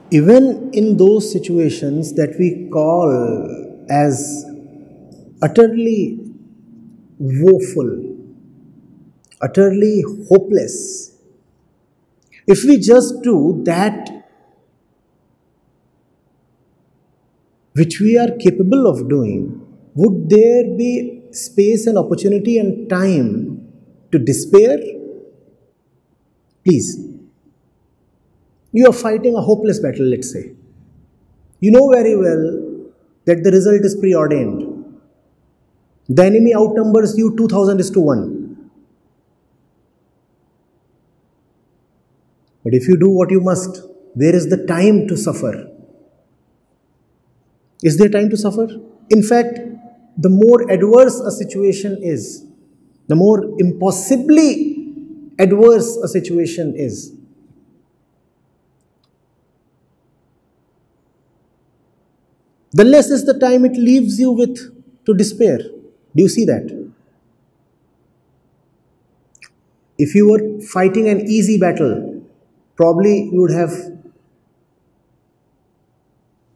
Even in those situations that we call as utterly woeful, utterly hopeless, if we just do that which we are capable of doing, would there be space and opportunity and time to despair? Please. You are fighting a hopeless battle, let's say. You know very well that the result is preordained. The enemy outnumbers you 2000:1. But if you do what you must, where is the time to suffer? Is there time to suffer? In fact, the more adverse a situation is, the more impossibly adverse a situation is, the less is the time it leaves you with to despair. Do you see that? If you were fighting an easy battle, probably you would have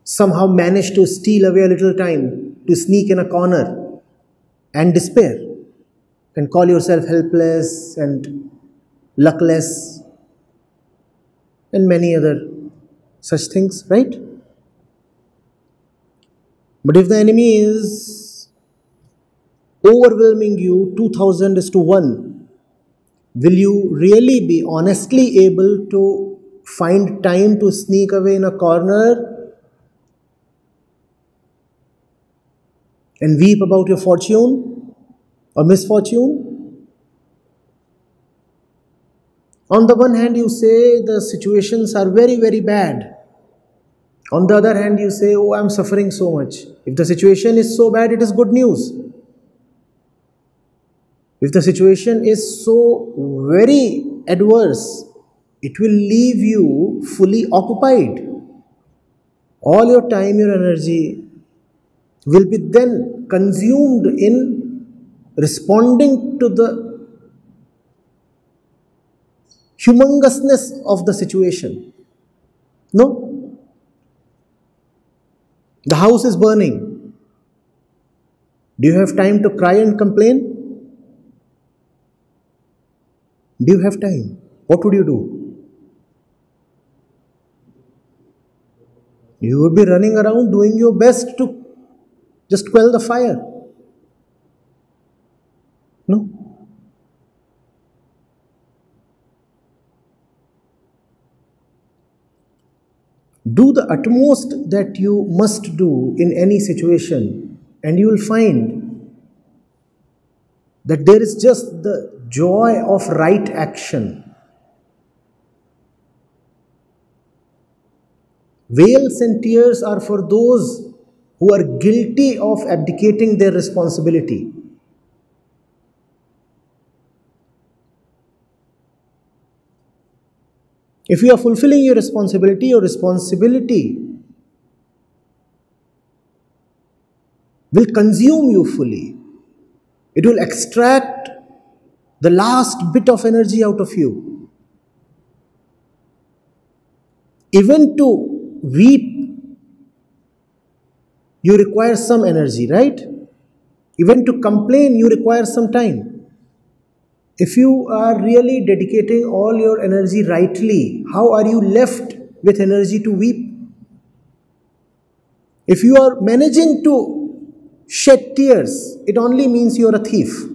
somehow managed to steal away a little time to sneak in a corner and despair and call yourself helpless and luckless and many other such things, right? But if the enemy is overwhelming you 2000:1, will you really be honestly able to find time to sneak away in a corner and weep about your fortune or misfortune? On the one hand, you say the situations are very, very bad. On the other hand, you say, oh, I'm suffering so much. If the situation is so bad, it is good news. If the situation is so very adverse, it will leave you fully occupied. All your time, your energy will be then consumed in responding to the humongousness of the situation. No? The house is burning. Do you have time to cry and complain? Do you have time? What would you do? You would be running around doing your best to just quell the fire. No? Do the utmost that you must do in any situation, and you will find that there is just the joy of right action. Wails and tears are for those who are guilty of abdicating their responsibility. If you are fulfilling your responsibility will consume you fully. It will extract the last bit of energy out of you. Even to weep, you require some energy, right? Even to complain, you require some time. If you are really dedicating all your energy rightly, how are you left with energy to weep? If you are managing to shed tears, it only means you are a thief.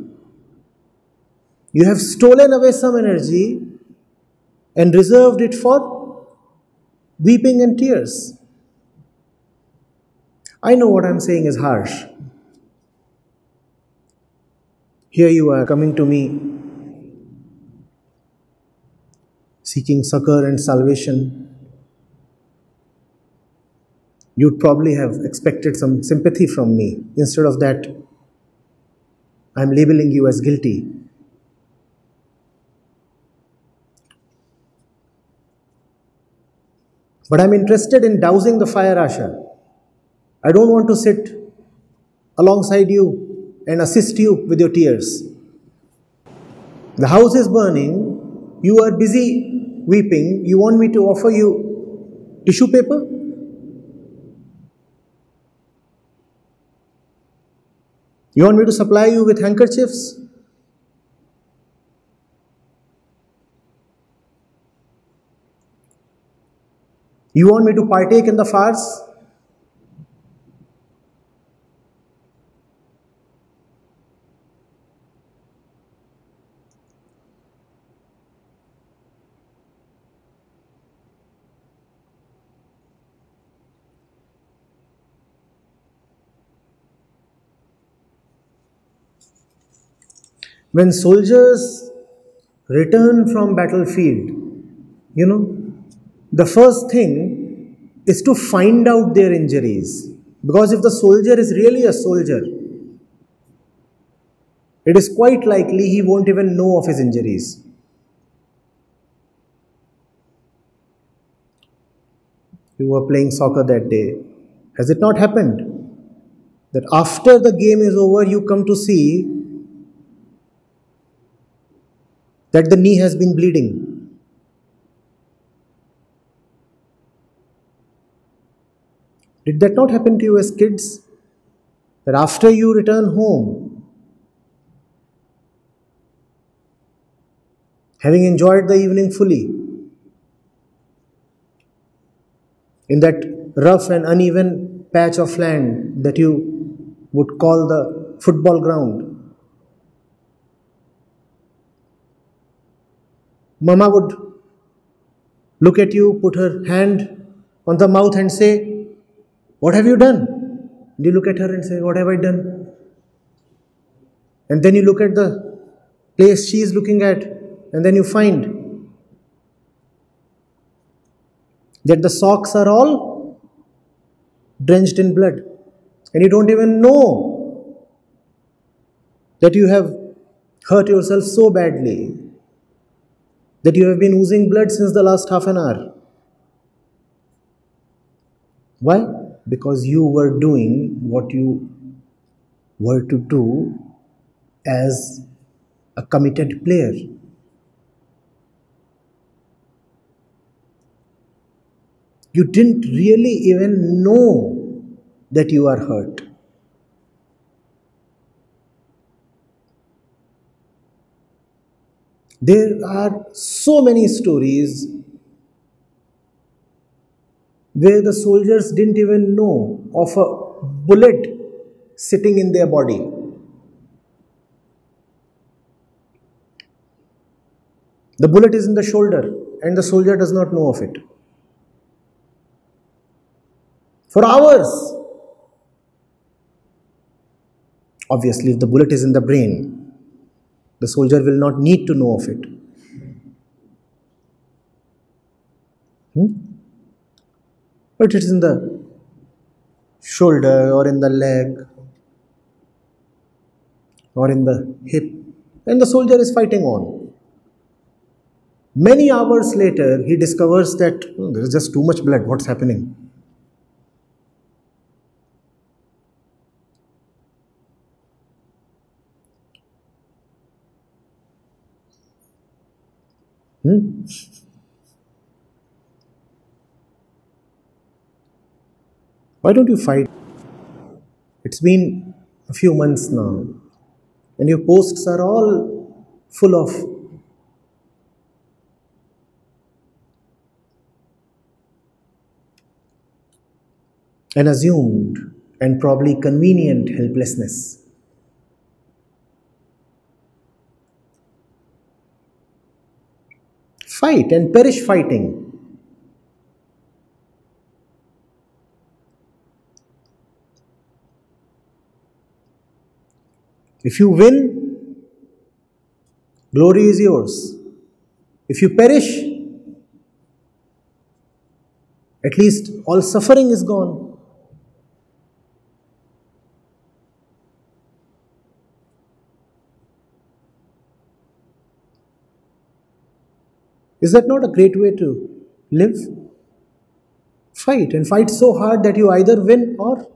You have stolen away some energy and reserved it for weeping and tears. I know what I'm saying is harsh. Here you are coming to me seeking succor and salvation. You'd probably have expected some sympathy from me. Instead of that, I'm labeling you as guilty. But I'm interested in dousing the fire, Asha. I don't want to sit alongside you and assist you with your tears. The house is burning. You are busy weeping. You want me to offer you Tissue paper? You want me to supply you with handkerchiefs? You want me to partake in the farce? When soldiers return from battlefield, the first thing is to find out their injuries. Because if the soldier is really a soldier, it is quite likely he won't even know of his injuries. You were playing soccer that day. Has it not happened that after the game is over, you come to see that the knee has been bleeding? Did that not happen to you as kids? That after you return home, having enjoyed the evening fully, in that rough and uneven patch of land that you would call the football ground, Mama would look at you, put her hand on the mouth and say, "What have you done?" And you look at her and say, "What have I done?" And then you look at the place she is looking at, and then you find that the socks are all drenched in blood. And you don't even know that you have hurt yourself so badly that you have been oozing blood since the last half an hour. Why? Because you were doing what you were to do as a committed player. You didn't really even know that you are hurt. There are so many stories where the soldiers didn't even know of a bullet sitting in their body. The bullet is in the shoulder and the soldier does not know of it. For hours. Obviously, if the bullet is in the brain, the soldier will not need to know of it. But it is in the shoulder or in the leg or in the hip, and the soldier is fighting on. Many hours later, he discovers that there is just too much blood. What's happening? Why don't you fight? It's been a few months now, and your posts are all full of an assumed and probably convenient helplessness. Fight and perish fighting. If you win, glory is yours. If you perish, at least all suffering is gone. Is that not a great way to live? Fight, and fight so hard that you either win or